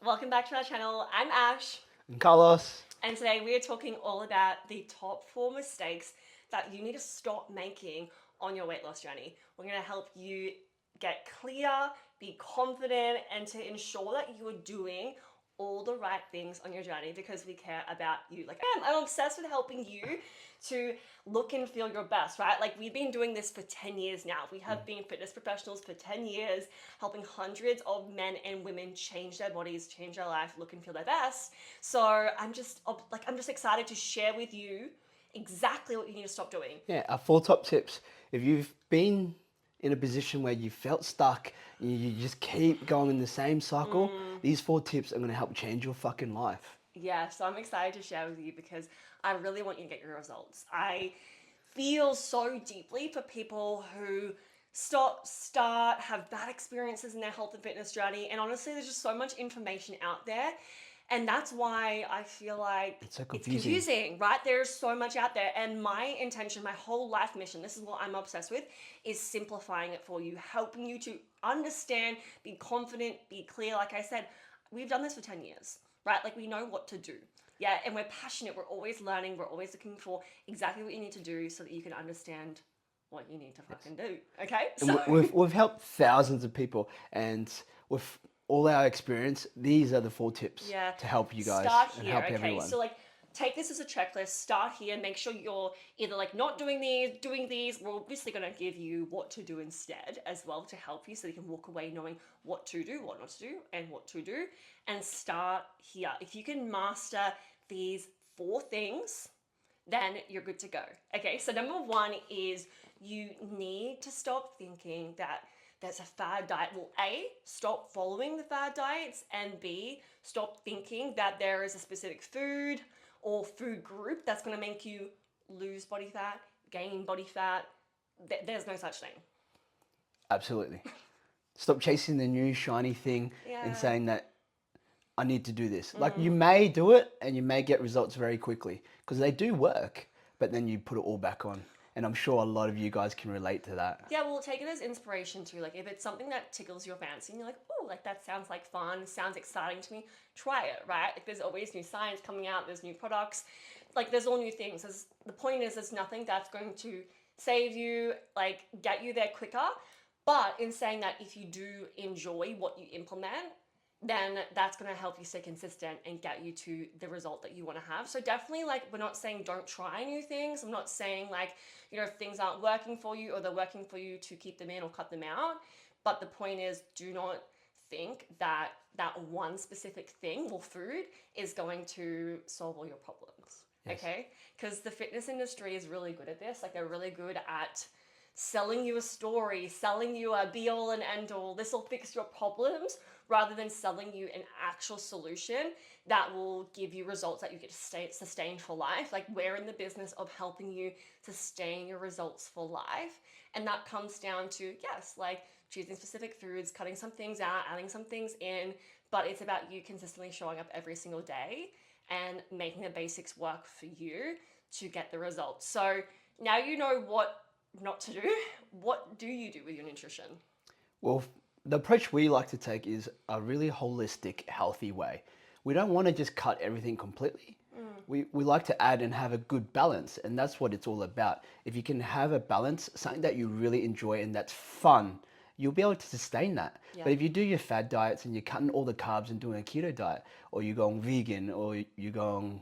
Welcome back to our channel. I'm Ash, And Carlos. and today we are talking all about the top 4 mistakes that you need to stop making on your weight loss journey. We're going to help you get clear, be confident, and to ensure that you are doing all the right things on your journey because we care about you. Like I'm obsessed with helping you to look and feel your best, right? Like we've been doing this for 10 years now. We have been fitness professionals for 10 years, helping hundreds of men and women change their bodies, change their life, look and feel their best. So I'm just excited to share with you exactly what you need to stop doing. Yeah, our 4 top tips. If you've been in a position where you felt stuck and you just keep going in the same cycle, these 4 tips are going to help change your fucking life. Yeah, so I'm excited to share with you because I really want you to get your results. I feel so deeply for people who stop, start, have bad experiences in their health and fitness journey. And honestly, there's just so much information out there. And that's why I feel like It's so it's confusing. confusing, right? There's so much out there. And my intention, my whole life mission, this is what I'm obsessed with, is simplifying it for you, helping you to understand, be confident, be clear. Like I said, we've done this for 10 years, right? Like we know what to do. Yeah, and we're passionate. We're always learning. We're always looking for exactly what you need to do so that you can understand what you need to fucking do. Okay? And So, we've helped thousands of people, and with all our experience, these are the 4 tips yeah, to help you guys start and here. help Okay, everyone. so like take this as a checklist. Start here. Make sure you're either like not doing these, doing these. We're obviously going to give you what to do instead as well to help you so you can walk away knowing what to do, what not to do, and what to do. And start here. If you can master these 4 things, then you're good to go. Okay, so number 1 is you need to stop thinking that there's a fad diet. Well, A, stop following the fad diets, and B, stop thinking that there is a specific food or food group that's going to make you lose body fat, gain body fat. There's no such thing. Absolutely. Stop chasing the new shiny thing and Yeah. saying that I need to do this. Like you may do it and you may get results very quickly because they do work, but then you put it all back on. And I'm sure a lot of you guys can relate to that. Yeah, well, take it as inspiration too. Like, if it's something that tickles your fancy and you're like, oh, like that sounds like fun, sounds exciting to me, try it, right? Like, there's always new science coming out, there's new products, like, there's all new things. The point is, there's nothing that's going to save you, like, get you there quicker. But in saying that, if you do enjoy what you implement, then that's going to help you stay consistent and get you to the result that you want to have. So definitely, like, we're not saying don't try new things. I'm not saying like, if things aren't working for you or they're working for you to keep them in or cut them out. But the point is, do not think that that one specific thing or food is going to solve all your problems. Yes. Okay? Because the fitness industry is really good at this. Like, they're really good at selling you a story, selling you a be all and end all. This will fix your problems rather than selling you an actual solution that will give you results that you get to sustain for life. Like, we're in the business of helping you sustain your results for life. And that comes down to, yes, like choosing specific foods, cutting some things out, adding some things in, but it's about you consistently showing up every single day and making the basics work for you to get the results. So now you know what not to do. What do you do with your nutrition? Well, the approach we like to take is a really holistic, healthy way. We don't want to just cut everything completely. We like to add and have a good balance, and that's what it's all about. If you can have a balance, something that you really enjoy and that's fun, you'll be able to sustain that. Yeah. But if you do your fad diets and you're cutting all the carbs and doing a keto diet, or you're going vegan, or you're going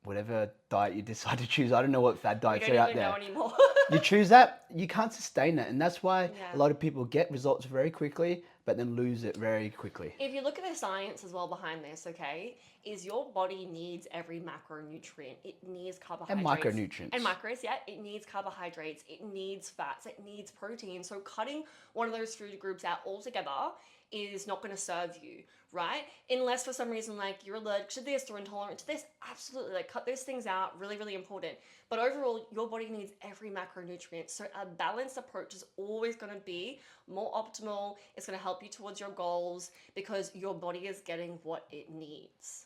whatever diet you decide to choose, I don't know what fad We diets don't are out even know there. anymore. You choose that, you can't sustain it. And that's why Yeah. a lot of people get results very quickly, but then lose it very quickly. If you look at the science as well behind this, okay, is your body needs every macronutrient. It needs And carbohydrates. micronutrients. And macros, yeah. It needs carbohydrates. It needs fats. It needs protein. So cutting one of those food groups out altogether is not going to serve you, right? Unless for some reason, like, you're allergic to this or intolerant to this, absolutely, like, cut those things out, really, really important. But overall, your body needs every macronutrient. So a balanced approach is always going to be more optimal. It's going to help you towards your goals because your body is getting what it needs.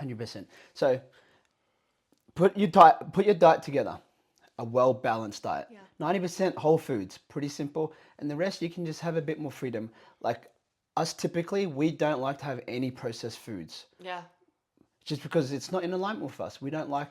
100%. So put your diet together. A well-balanced diet. Yeah. 90% whole foods, pretty simple. And the rest you can just have a bit more freedom. Like us typically, we don't like to have any processed foods Yeah. just because it's not in alignment with us. We don't like,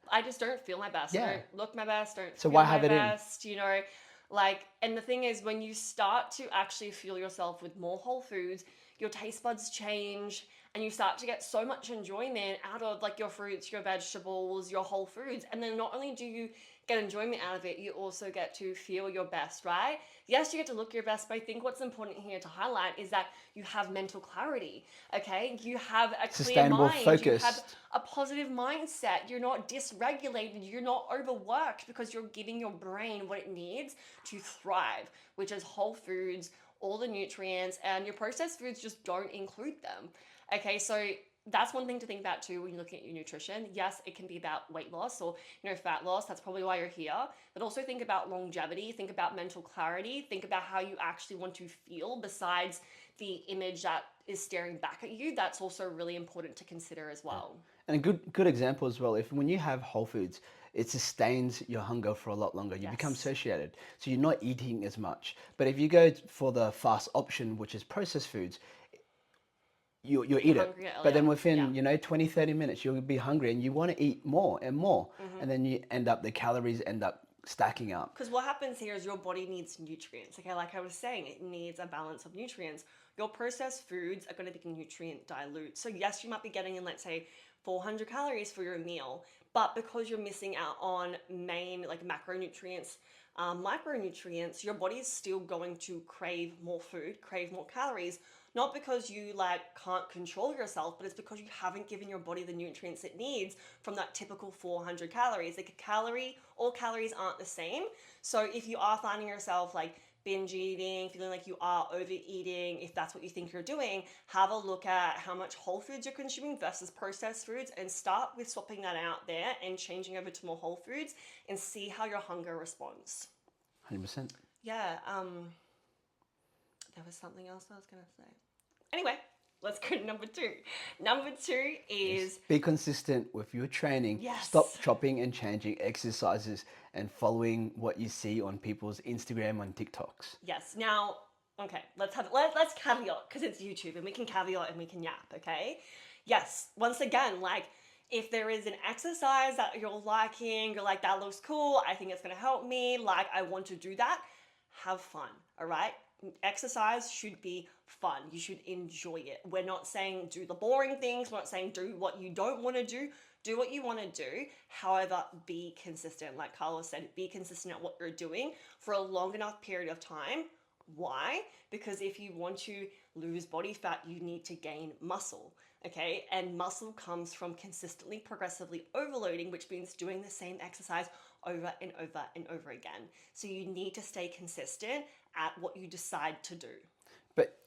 I just don't feel my best. I yeah. don't look my best, don't So feel why my have it in? best, you know. Like, and the thing is, when you start to actually fuel yourself with more whole foods, your taste buds change and you start to get so much enjoyment out of like your fruits, your vegetables, your whole foods. And then not only do you get enjoyment out of it, you also get to feel your best, right? Yes, you get to look your best, but I think what's important here to highlight is that you have mental clarity, okay? You have a clear Sustainable, mind, you have focused. a positive mindset, you're not dysregulated, you're not overworked because you're giving your brain what it needs to thrive, which is whole foods, all the nutrients, and your processed foods just don't include them. Okay, so that's one thing to think about too when you're looking at your nutrition. Yes, it can be about weight loss or fat loss. That's probably why you're here. But also think about longevity, think about mental clarity, think about how you actually want to feel besides the image that is staring back at you. That's also really important to consider as well. And a good example as well, if when you have whole foods, it sustains your hunger for a lot longer. You become Yes. satiated. So you're not eating as much. But if you go for the fast option, which is processed foods, you eat it. Hungrier But then earlier. Yeah. within, 20, 30 minutes, you'll be hungry and you want to eat more and more. Mm-hmm. And then the calories end up stacking up. Because what happens here is your body needs nutrients. Okay, like I was saying, it needs a balance of nutrients. Your processed foods are going to be nutrient dilute. So yes, you might be getting in, let's say, 400 calories for your meal, but because you're missing out on main like macronutrients, micronutrients, your body is still going to crave more food, crave more calories. Not because you like can't control yourself, but it's because you haven't given your body the nutrients it needs from that typical 400 calories. Like all calories aren't the same. So if you are finding yourself like binge eating, feeling like you are overeating, if that's what you think you're doing, have a look at how much whole foods you're consuming versus processed foods and start with swapping that out there and changing over to more whole foods and see how your hunger responds. 100%. Yeah, there was something else I was going to say. Anyway, let's go to number 2. Number 2 is... Be consistent with your training. Yes. Stop chopping and changing exercises and following what you see on people's Instagram and TikToks. Yes. Now, okay, let's caveat because it's YouTube and we can caveat and we can yap, okay? Yes, once again, like if there is an exercise that you're liking, you're like, that looks cool, I think it's going to help me, like I want to do that, have fun, all right? Exercise should be fun. You should enjoy it. We're not saying do the boring things. We're not saying do what you don't want to do. Do what you want to do. However, be consistent. Like Carlos said, be consistent at what you're doing for a long enough period of time. Why? Because if you want to lose body fat, you need to gain muscle. Okay, and muscle comes from consistently, progressively overloading, which means doing the same exercise over and over and over again. So you need to stay consistent at what you decide to do. But,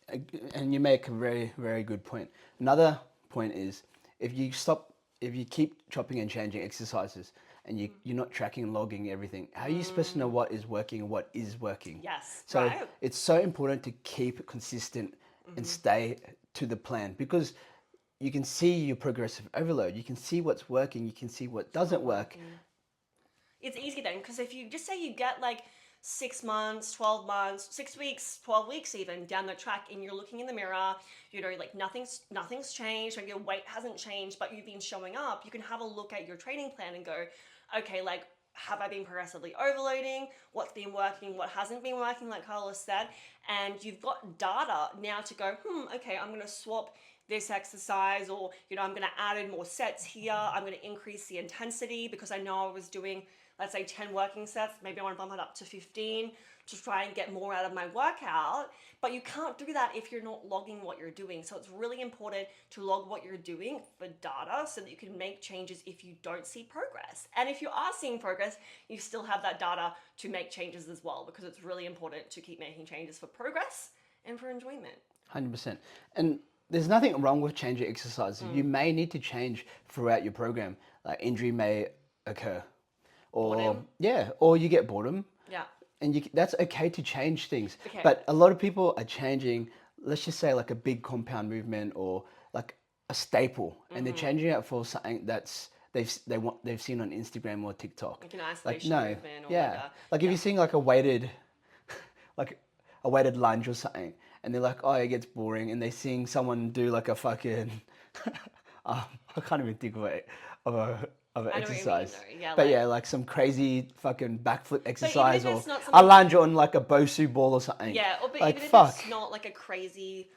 and you make a very, very good point. Another point is if you keep chopping and changing exercises and you're not tracking and logging everything, how are you supposed to know what is working and what is working? Yes, So right. it's so important to keep consistent and stay to the plan because you can see your progressive overload. You can see what's working. You can see what doesn't work. It's easy then because if you just say you get like 6 months, 12 months, 6 weeks, 12 weeks even down the track and you're looking in the mirror, like nothing's changed, maybe your weight hasn't changed, but you've been showing up, you can have a look at your training plan and go, okay, like have I been progressively overloading? What's been working? What hasn't been working, like Carlos said? And you've got data now to go, okay, I'm going to swap this exercise or, I'm going to add in more sets here. I'm going to increase the intensity because I know I was doing, let's say 10 working sets. Maybe I want to bump it up to 15 to try and get more out of my workout. But you can't do that if you're not logging what you're doing. So it's really important to log what you're doing for data so that you can make changes if you don't see progress. And if you are seeing progress, you still have that data to make changes as well because it's really important to keep making changes for progress and for enjoyment. 100%. And there's nothing wrong with changing exercises. You may need to change throughout your program. Like injury may occur. Or Boredom. or you get boredom. Yeah. And that's okay to change things. Okay. But a lot of people are changing, let's just say like a big compound movement or like a staple, and they're changing it for something that's they've seen on Instagram or TikTok. Like an isolation movement or yeah. whatever. Like if you're seeing like a weighted like a weighted lunge or something, and they're like, oh, it gets boring, and they seeing someone do like a fucking, I can't even think of it, of a of an I know what you mean, exercise. though. Yeah, But like, yeah, like some crazy fucking backflip but even exercise if or it's not a something, lunge on like a Bosu ball or something. yeah, or but Like even if fuck. it's not like a crazy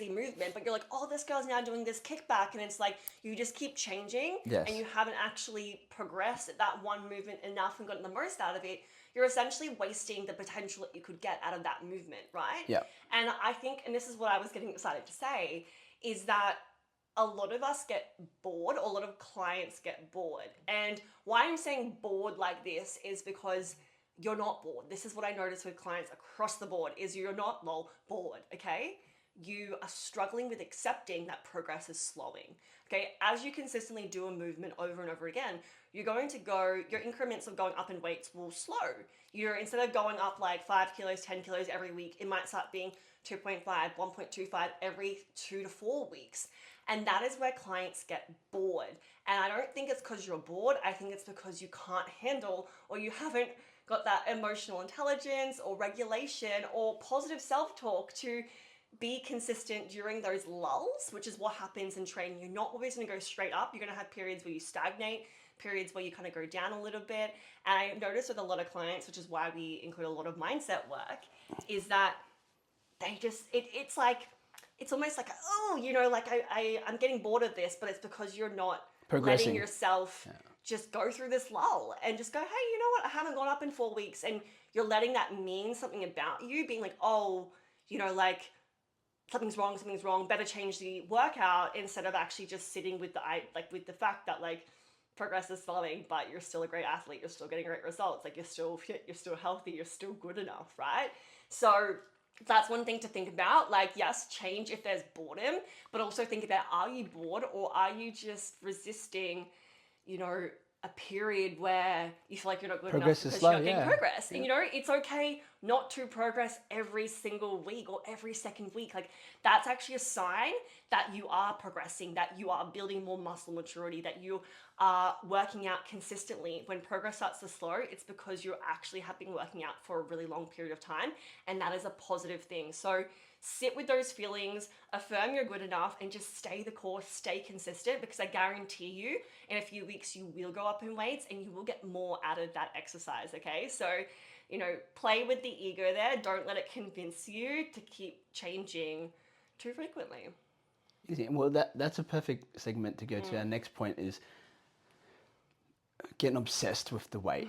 movement, but you're like, oh, this girl's now doing this kickback, and it's like you just keep changing, Yes. and you haven't actually progressed at that one movement enough and gotten the most out of it. You're essentially wasting the potential that you could get out of that movement, right? Yeah. And I think, and this is what I was getting excited to say, is that a lot of us get bored, or a lot of clients get bored. And why I'm saying bored like this is because you're not bored. This is what I notice with clients across the board is you're not bored, okay? You are struggling with accepting that progress is slowing. Okay, as you consistently do a movement over and over again, you're going to go, your increments of going up in weights will slow. You're, instead of going up like 5 kilos, 10 kilos every week, it might start being 2.5, 1.25 every 2 to 4 weeks. And that is where clients get bored. And I don't think it's because you're bored. I think it's because you can't handle, or you haven't got that emotional intelligence or regulation or positive self-talk to be consistent during those lulls, which is what happens in training. You're not always going to go straight up. You're going to have periods where you stagnate, periods where you kind of go down a little bit. And I noticed with a lot of clients, which is why we include a lot of mindset work, is that they just, it's like, it's almost like, oh, you know, like I'm getting bored of this, but it's because you're not Progressing. letting yourself just go through this lull and just go, hey, you know what? I haven't gone up in 4 weeks. And you're letting that mean something about you, being like, oh, you know, like something's wrong, better change the workout, instead of actually just sitting with with the fact that like progress is slowing, but you're still a great athlete, you're still getting great results, like you're still fit, you're still healthy, you're still good enough, right? So that's one thing to think about. Like, yes, change if there's boredom, but also think about, are you bored, or are you just resisting, you know, a period where you feel like you're not good enough Progress is because slow, you're not getting yeah. progress. And you know, it's okay not to progress every single week or every second week. Like, that's actually a sign that you are progressing, that you are building more muscle maturity, that you are working out consistently. When progress starts to slow, it's because you actually have been working out for a really long period of time, and that is a positive thing. So sit with those feelings, affirm you're good enough, and just stay the course, stay consistent, because I guarantee you in a few weeks you will go up in weights and you will get more out of that exercise, okay? So, you know, play with the ego there. Don't let it convince you to keep changing too frequently. Easy. Well, that's a perfect segment to go to. Our next point is getting obsessed with the weight.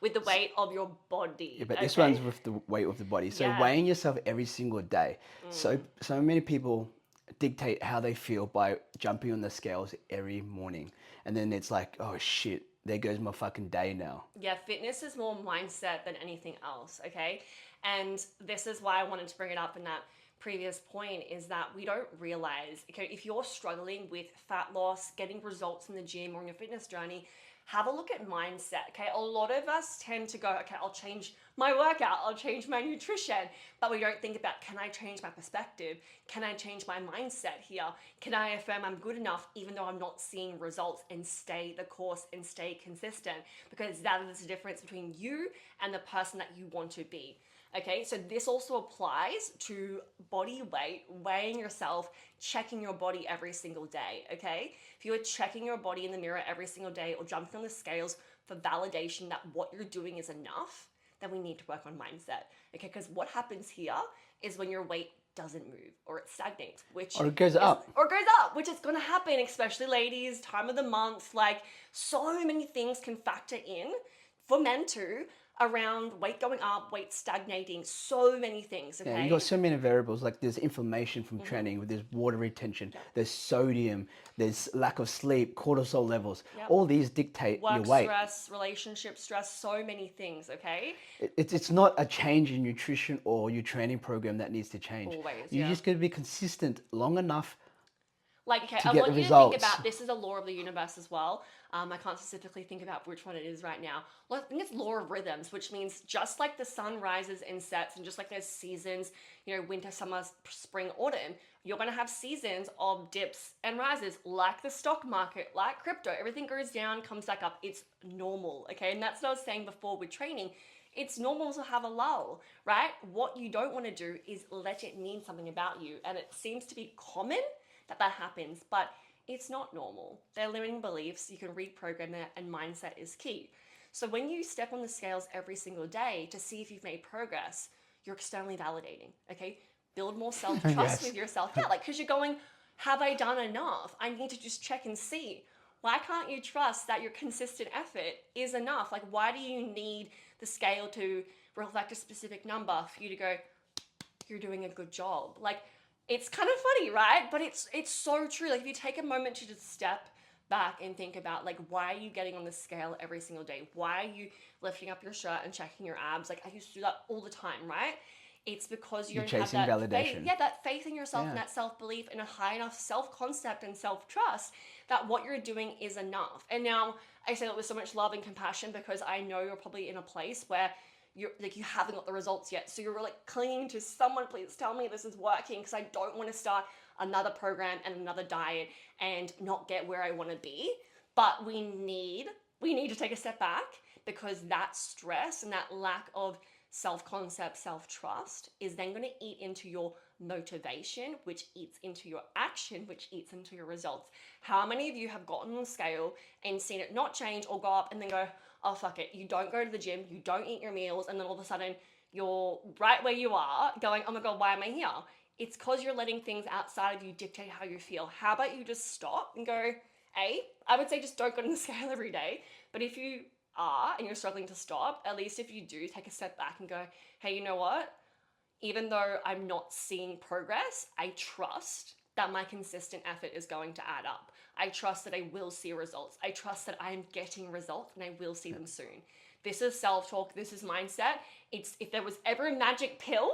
With the weight of your body. Yeah, but this okay? one's with the weight of the body. So Yeah. weighing yourself every single day. So many people dictate how they feel by jumping on the scales every morning, and then it's like, oh shit, there goes my fucking day now. Yeah, fitness is more mindset than anything else, okay? And this is why I wanted to bring it up in that previous point, is that we don't realize, okay, if you're struggling with fat loss, getting results in the gym or in your fitness journey, have a look at mindset, okay? A lot of us tend to go, okay, I'll change my workout, I'll change my nutrition, but we don't think about, can I change my perspective? Can I change my mindset here? Can I affirm I'm good enough even though I'm not seeing results, and stay the course and stay consistent? Because that is the difference between you and the person that you want to be. Okay, so this also applies to body weight, weighing yourself, checking your body every single day, okay? If you are checking your body in the mirror every single day or jumping on the scales for validation that what you're doing is enough, then we need to work on mindset, okay? Because what happens here is when your weight doesn't move or it stagnates, which Or it goes up. Or it goes up, which is going to happen, especially ladies, time of the month. Like, so many things can factor in for men too, around weight going up, weight stagnating, so many things, okay? Yeah, you got so many variables. Like there's inflammation from training, there's water retention, there's sodium, there's lack of sleep, cortisol levels. Yep. All these dictate your Work weight. stress, relationship stress, so many things, okay? It's not a change in nutrition or your training program that needs to change. Always, You yeah. just got to be consistent long enough. Like, okay, to I get want the you to think results. about, this is a law of the universe as well. I can't specifically think about which one it is right now. Well, I think it's law of rhythms, which means just like the sun rises and sets, and just like there's seasons, you know, winter, summer, spring, autumn, you're going to have seasons of dips and rises, like the stock market, like crypto. Everything goes down, comes back up. It's normal, okay? And that's what I was saying before with training. It's normal to have a lull, right? What you don't want to do is let it mean something about you. And it seems to be common that happens, but it's not normal. They're limiting beliefs. You can reprogram that, and mindset is key. So when you step on the scales every single day to see if you've made progress, you're externally validating, okay? Build more self-trust Yes. with yourself. Yeah, like, because you're going, have I done enough? I need to just check and see. Why can't you trust that your consistent effort is enough? Like, why do you need the scale to reflect a specific number for you to go, you're doing a good job? Like, it's kind of funny, right? But it's so true. Like, if you take a moment to just step back and think about, like, why are you getting on the scale every single day? Why are you lifting up your shirt and checking your abs? Like, I used to do that all the time, right? It's because you You're don't have chasing that validation. faith, yeah, that faith in yourself, and Yeah. that self-belief, and a high enough self-concept and self-trust that what you're doing is enough. And now I say that with so much love and compassion, because I know you're probably in a place where you're like, you haven't got the results yet, so you're like clinging to someone, please tell me this is working, because I don't want to start another program and another diet and not get where I want to be. But we need to take a step back, because that stress and that lack of self-concept, self-trust is then going to eat into your motivation, which eats into your action, which eats into your results. How many of you have gotten on the scale and seen it not change or go up and then go, oh, fuck it. You don't go to the gym, you don't eat your meals, and then all of a sudden you're right where you are going, oh my God, why am I here? It's because you're letting things outside of you dictate how you feel. How about you just stop and go, I would say just don't go on the scale every day. But if you are and you're struggling to stop, at least if you do, take a step back and go, hey, you know what? Even though I'm not seeing progress, I trust that my consistent effort is going to add up. I trust that I will see results. I trust that I'm getting results and I will see them soon. This is self-talk. This is mindset. It's, if there was ever a magic pill,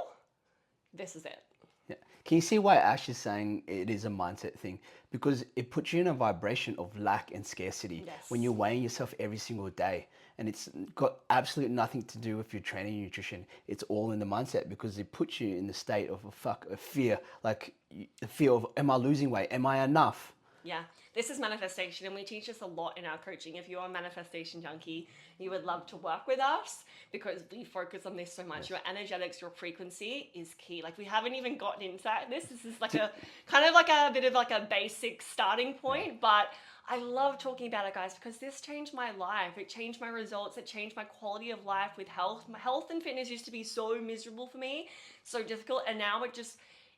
this is it. Yeah. Can you see why Ash is saying it is a mindset thing? Because it puts you in a vibration of lack and scarcity Yes. when you're weighing yourself every single day. And it's got absolutely nothing to do with your training and nutrition. It's all in the mindset, because it puts you in the state of a fear, like the fear of, am I losing weight? Am I enough? Yeah, this is manifestation, and we teach this a lot in our coaching. If you're a manifestation junkie, you would love to work with us, because we focus on this so much. Yes. Your energetics, your frequency is key. Like, we haven't even gotten into that. This is like a kind of like a bit of like a basic starting point, but I love talking about it, guys, because this changed my life. It changed my results. It changed my quality of life with health. My health and fitness used to be so miserable for me, so difficult, and now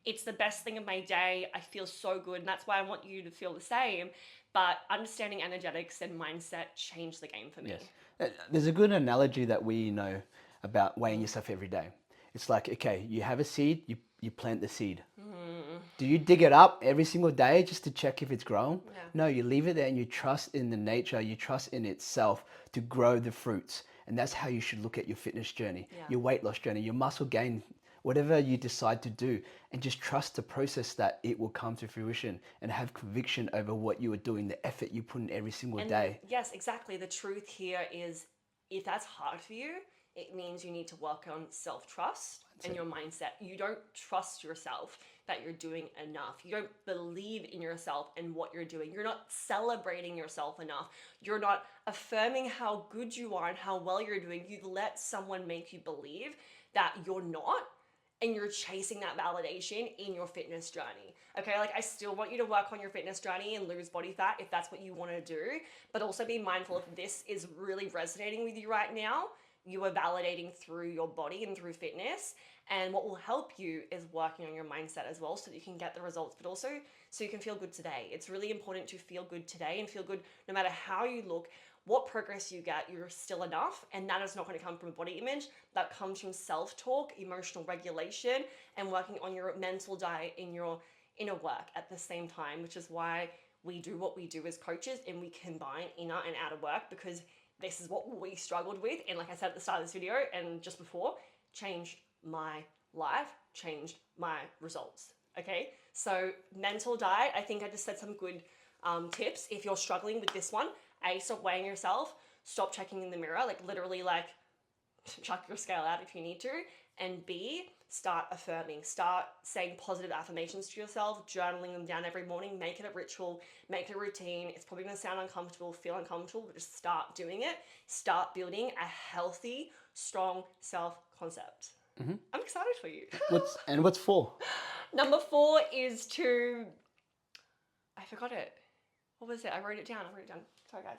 it's the best thing of my day. I feel so good, and that's why I want you to feel the same. But understanding energetics and mindset changed the game for me. Yes. There's a good analogy that we know about weighing yourself every day. It's like, okay, you have a seed, you plant the seed. Do you dig it up every single day just to check if it's grown? Yeah. No, you leave it there and you trust in the nature, you trust in itself to grow the fruits. And that's how you should look at your fitness journey, your weight loss journey, your muscle gain, whatever you decide to do, and just trust the process that it will come to fruition, and have conviction over what you are doing, the effort you put in every single day. Yes, exactly. The truth here is, if that's hard for you, it means you need to work on self-trust and your mindset. You don't trust yourself that you're doing enough. You don't believe in yourself and what you're doing. You're not celebrating yourself enough. You're not affirming how good you are and how well you're doing. You've let someone make you believe that you're not, and you're chasing that validation in your fitness journey. Okay, like, I still want you to work on your fitness journey and lose body fat if that's what you want to do, but also be mindful, if this is really resonating with you right now, you are validating through your body and through fitness. And what will help you is working on your mindset as well, so that you can get the results, but also so you can feel good today. It's really important to feel good today, and feel good no matter how you look. What progress you get, you're still enough, and that is not going to come from a body image. That comes from self-talk, emotional regulation, and working on your mental diet in your inner work at the same time, which is why we do what we do as coaches, and we combine inner and outer work, because this is what we struggled with. And like I said at the start of this video and just before, changed my life, changed my results. Okay, so mental diet, I think I just said some good tips. If you're struggling with this one, stop weighing yourself, stop checking in the mirror, like literally, like, chuck your scale out if you need to, and B, start affirming, start saying positive affirmations to yourself, journaling them down every morning, make it a ritual, make it a routine. It's probably going to sound uncomfortable, feel uncomfortable, but just start doing it. Start building a healthy, strong self-concept. I'm excited for you. What's 4? Number 4 is to, I forgot it. What was it? I wrote it down. Sorry, guys.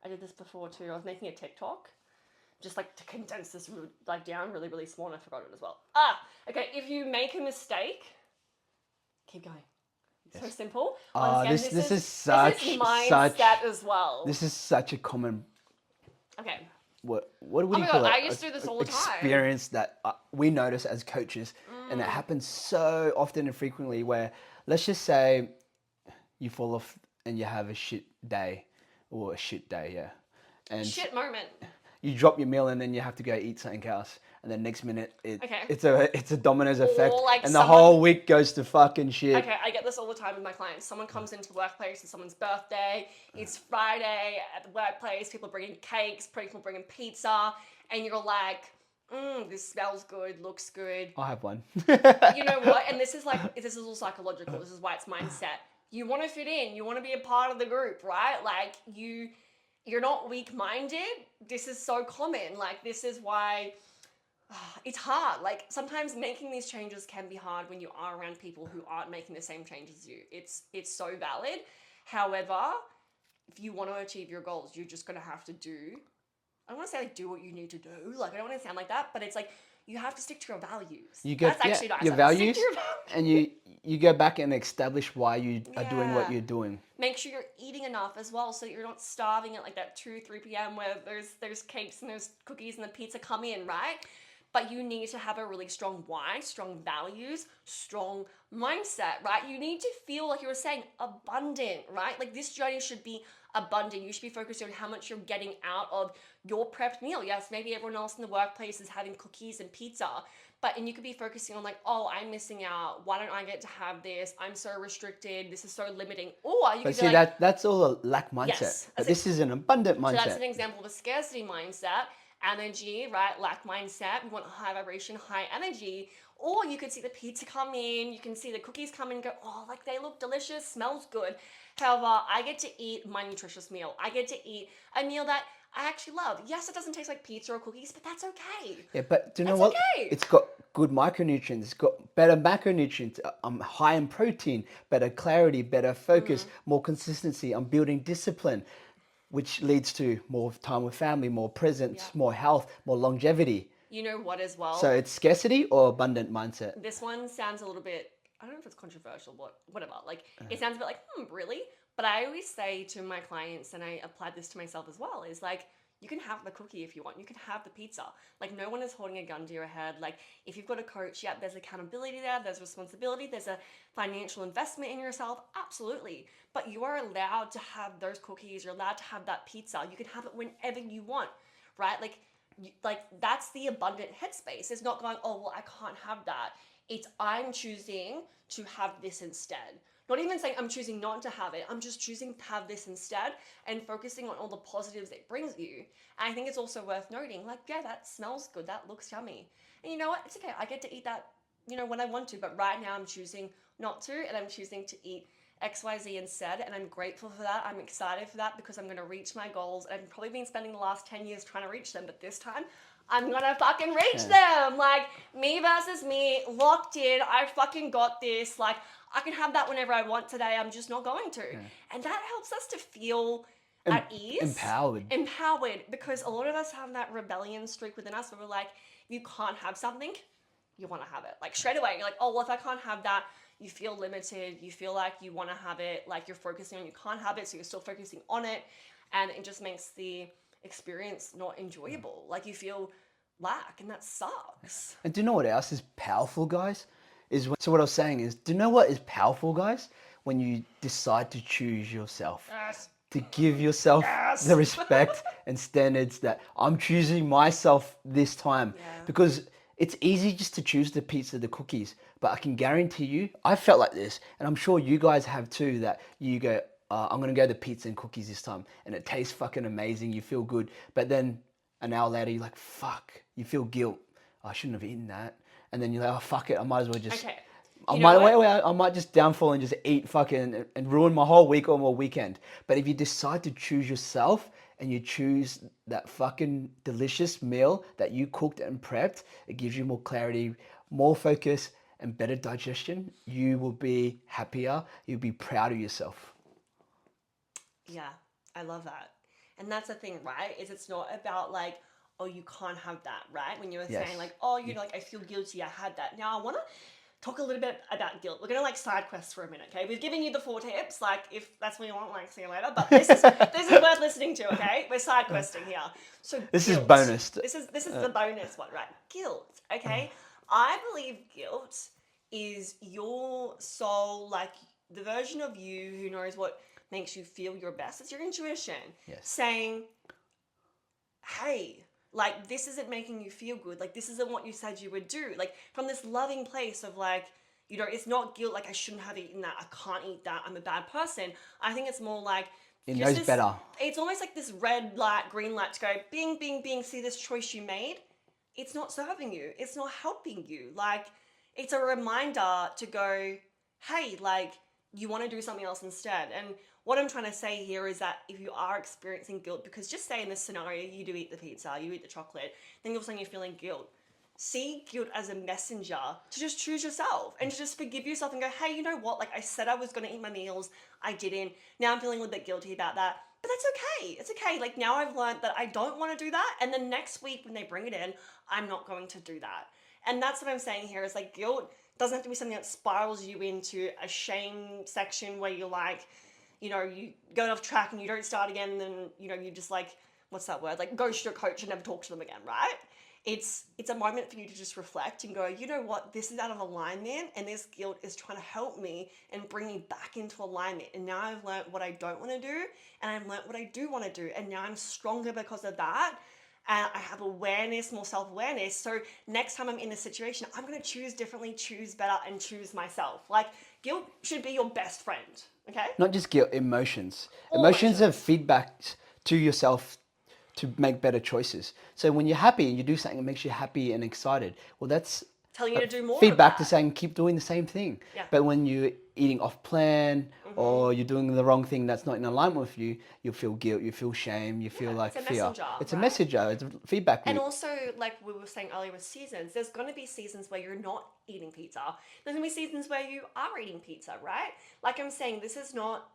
I did this before too. I was making a TikTok, just like to condense this like down really, really small, and I forgot it as well. Okay. If you make a mistake, keep going. Yes. So simple. This is such mindset as well. This is such a common. Okay. What do you call it? I used to do this all the time. Experience that we notice as coaches, and it happens so often and frequently. Where let's just say you fall off and you have a shit day, or a shit day, yeah, and shit moment. You drop your meal and then you have to go eat something else, and then next minute it's a dominoes effect, like and the whole week goes to fucking shit. Okay, I get this all the time with my clients. Someone comes into the workplace, it's someone's birthday, it's Friday at the workplace, people bringing cakes, people bringing pizza, and you're like, this smells good, looks good. I have one. You know what? And this is all psychological. This is why it's mindset. You want to fit in. You want to be a part of the group, right? Like you're not weak-minded. This is so common. Like this is why it's hard. Like sometimes making these changes can be hard when you are around people who aren't making the same change as you. It's so valid. However, if you want to achieve your goals, you're just going to have to I don't want to say like do what you need to do. Like I don't want to sound like that, but it's like you have to stick to your values. That's actually nice. Your values, and you go back and establish why you are doing what you're doing. Make sure you're eating enough as well, so you're not starving at like that 2-3 p.m. where there's cakes and there's cookies and the pizza come in, right? But you need to have a really strong why, strong values, strong mindset, right? You need to feel, like you were saying, abundant, right? Like this journey should be abundant. You should be focused on how much you're getting out of your prepped meal. Yes, maybe everyone else in the workplace is having cookies and pizza, and you could be focusing on like, oh, I'm missing out. Why don't I get to have this? I'm so restricted. This is so limiting. Or you could see, that's all a lack mindset. Yes, but this is an abundant mindset. So that's an example of a scarcity mindset. Energy, right? Lack mindset. We want high vibration, high energy. Or you could see the pizza come in, you can see the cookies come in and go, oh, like they look delicious, smells good. However, I get to eat my nutritious meal. I get to eat a meal that I actually love. Yes, it doesn't taste like pizza or cookies, but that's okay. Yeah, but do you know what? Okay. It's got good micronutrients. It's got better macronutrients. I'm high in protein, better clarity, better focus, more consistency. I'm building discipline, which leads to more time with family, more presence, more health, more longevity. You know what as well? So it's scarcity or abundant mindset? This one sounds a little bit, I don't know if it's controversial, but whatever. Like, it sounds a bit like, really? But I always say to my clients, and I applied this to myself as well, is like, you can have the cookie if you want. You can have the pizza. Like, no one is holding a gun to your head. Like, if you've got a coach, there's accountability there, there's responsibility, there's a financial investment in yourself, absolutely. But you are allowed to have those cookies. You're allowed to have that pizza. You can have it whenever you want, right? Like that's the abundant headspace. It's not going, oh, well, I can't have that. It's I'm choosing to have this instead. Not even saying I'm choosing not to have it. I'm just choosing to have this instead and focusing on all the positives it brings you. And I think it's also worth noting, like, yeah, that smells good. That looks yummy. And you know what? It's okay. I get to eat that, when I want to. But right now I'm choosing not to, and I'm choosing to eat XYZ instead, and I'm grateful for that. I'm excited for that because I'm going to reach my goals. I've probably been spending the last 10 years trying to reach them, but this time I'm going to fucking reach them. Like, me versus me, locked in. I fucking got this. Like, I can have that whenever I want today. I'm just not going to. And that helps us to feel at ease. Empowered, because a lot of us have that rebellion streak within us where we're like, if you can't have something, you want to have it. Like, straight away, you're like, oh, well, if I can't have that, you feel limited, you feel like you want to have it, like you're focusing on you can't have it, so you're still focusing on it, and it just makes the experience not enjoyable. Like you feel lack, and that sucks. And do you know what else is powerful, guys? So what I was saying is, do you know what is powerful, guys? When you decide to choose yourself. Yes. To give yourself the respect and standards that I'm choosing myself this time. Because it's easy just to choose the pizza, the cookies, but I can guarantee you, I felt like this, and I'm sure you guys have too, that you go, I'm going to go the pizza and cookies this time, and it tastes fucking amazing, you feel good, but then an hour later, you're like, fuck, you feel guilt. I shouldn't have eaten that. And then you're like, oh, fuck it, I might as well just, Okay. I You know might, what? I might just downfall and just eat fucking and ruin my whole week or my weekend. But if you decide to choose yourself and you choose that fucking delicious meal that you cooked and prepped, it gives you more clarity, more focus, and better digestion. You will be happier. You'll be proud of yourself. Yeah, I love that. And that's the thing, right? Is it's not about like, oh, you can't have that, right? When you were saying Yes. like, oh, you know, like I feel guilty, I had that. Now I want to talk a little bit about guilt. We're gonna like side quest for a minute, okay? We've given you the 4 tips, like if that's what you want, like see you later. But this is worth listening to, okay? We're side questing here. So This is guilt. bonus. This is the bonus one, right? Guilt, okay? I believe guilt is your soul, like the version of you who knows what makes you feel your best. It's your intuition Yes. saying, hey, like this isn't making you feel good. Like this isn't what you said you would do. Like from this loving place of like, you know, it's not guilt like I shouldn't have eaten that. I can't eat that. I'm a bad person. I think it's more like It just knows this, better. it's almost like this red light, green light to go bing, bing, bing. See this choice you made? It's not serving you. It's not helping you. Like it's a reminder to go, hey, like you want to do something else instead. And what I'm trying to say here is that if you are experiencing guilt, because just say in this scenario, you do eat the pizza, you eat the chocolate, then all of a sudden you're feeling guilt. See guilt as a messenger to just choose yourself and to just forgive yourself and go, hey, you know what? Like I said I was going to eat my meals. I didn't. Now I'm feeling a little bit guilty about that. But that's okay. It's okay. Like now I've learned that I don't want to do that. And then next week when they bring it in, I'm not going to do that. And that's what I'm saying here is like guilt doesn't have to be something that spirals you into a shame section where you're like, you know, you go off track and you don't start again, and then, you know, you just like, what's that word? Like ghost your coach and never talk to them again, right? It's a moment for you to just reflect and go, you know what, this is out of alignment and this guilt is trying to help me and bring me back into alignment. And now I've learned what I don't want to do and I've learned what I do want to do. And now I'm stronger because of that. And I have awareness, more self-awareness. So next time I'm in a situation, I'm going to choose differently, choose better, and choose myself. Like guilt should be your best friend, okay? Not just guilt, emotions. All Emotions are emotions. feedback to yourself to make better choices. So when you're happy and you do something that makes you happy and excited, well, that's Telling you to do more of feedback to that. saying keep doing the same thing. Yeah. But when you're eating off plan or you're doing the wrong thing that's not in alignment with you, you'll feel guilt, you feel shame, you feel like it's a fear. messenger, It's a right? messenger, it's a feedback And loop. also, like we were saying earlier with seasons, there's going to be seasons where you're not eating pizza. There's going to be seasons where you are eating pizza, right? Like I'm saying, this is not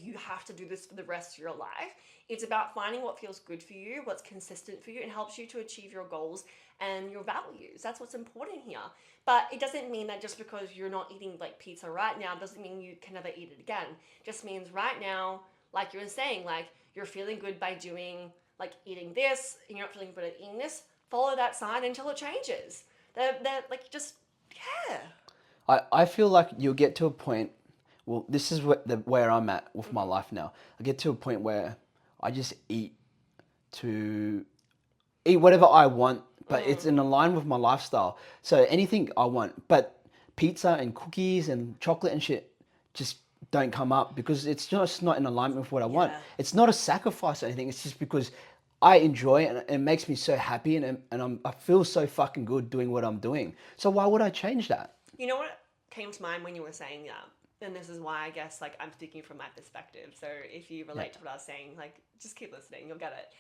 you have to do this for the rest of your life. It's about finding what feels good for you, what's consistent for you, and helps you to achieve your goals and your values. That's what's important here. But it doesn't mean that just because you're not eating like pizza right now doesn't mean you can never eat it again. It just means right now, like you were saying, like you're feeling good by doing like eating this, and you're not feeling good at eating this. Follow that sign until it changes. They're like just yeah. I feel like you'll get to a point, well, this is where I'm at with my life now. I get to a point where I just to eat whatever I want, but it's in line with my lifestyle. So anything I want, but pizza and cookies and chocolate and shit just don't come up because it's just not in alignment with what I want. Yeah. It's not a sacrifice or anything. It's just because I enjoy it and it makes me so happy and I feel so fucking good doing what I'm doing. So why would I change that? You know what came to mind when you were saying that? And this is why I guess like I'm speaking from my perspective. So if you relate to what I was saying, like just keep listening, you'll get it.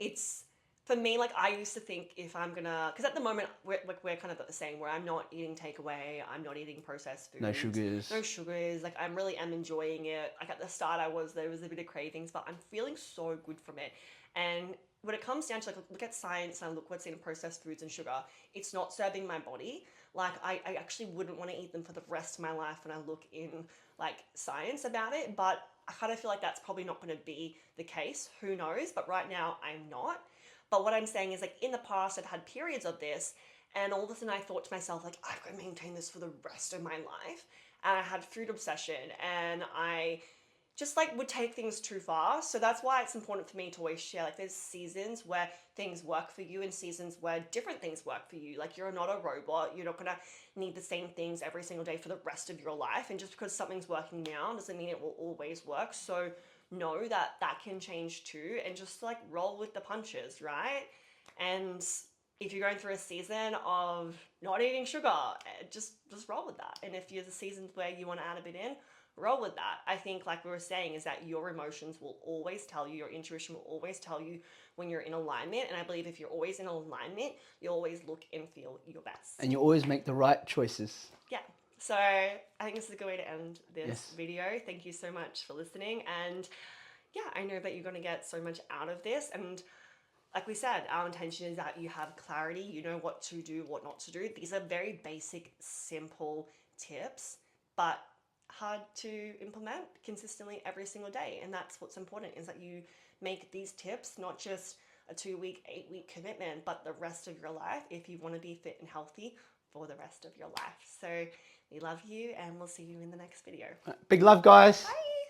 It's for me, like I used to think if I'm gonna, because at the moment we're kind of at the same where I'm not eating takeaway, I'm not eating processed foods, No sugars. no sugars. Like I'm really am enjoying it. Like at the start, there was a bit of cravings, but I'm feeling so good from it. And when it comes down to like look at science and look what's in processed foods and sugar, it's not serving my body. Like I actually wouldn't want to eat them for the rest of my life when I look in like science about it. But I kind of feel like that's probably not going to be the case. Who knows? But right now I'm not. But what I'm saying is like in the past I've had periods of this and all of a sudden I thought to myself like I've got to maintain this for the rest of my life. And I had food obsession and I just like would take things too far. So that's why it's important for me to always share like there's seasons where things work for you and seasons where different things work for you. Like you're not a robot. You're not going to need the same things every single day for the rest of your life. And just because something's working now doesn't mean it will always work. So know that that can change too and just like roll with the punches, right? And if you're going through a season of not eating sugar, just roll with that. And if there's a season where you want to add a bit in, roll with that. I think, like we were saying, is that your emotions will always tell you, your intuition will always tell you when you're in alignment. And I believe if you're always in alignment, you'll always look and feel your best. And you always make the right choices. Yeah. So I think this is a good way to end this Yes. video. Thank you so much for listening. And yeah, I know that you're going to get so much out of this. And like we said, our intention is that you have clarity, you know what to do, what not to do. These are very basic, simple tips, but hard to implement consistently every single day. And that's what's important, is that you make these tips not just a 2-week, 8-week commitment, but the rest of your life if you want to be fit and healthy for the rest of your life. So we love you, and we'll see you in the next video. Big love, guys. Bye.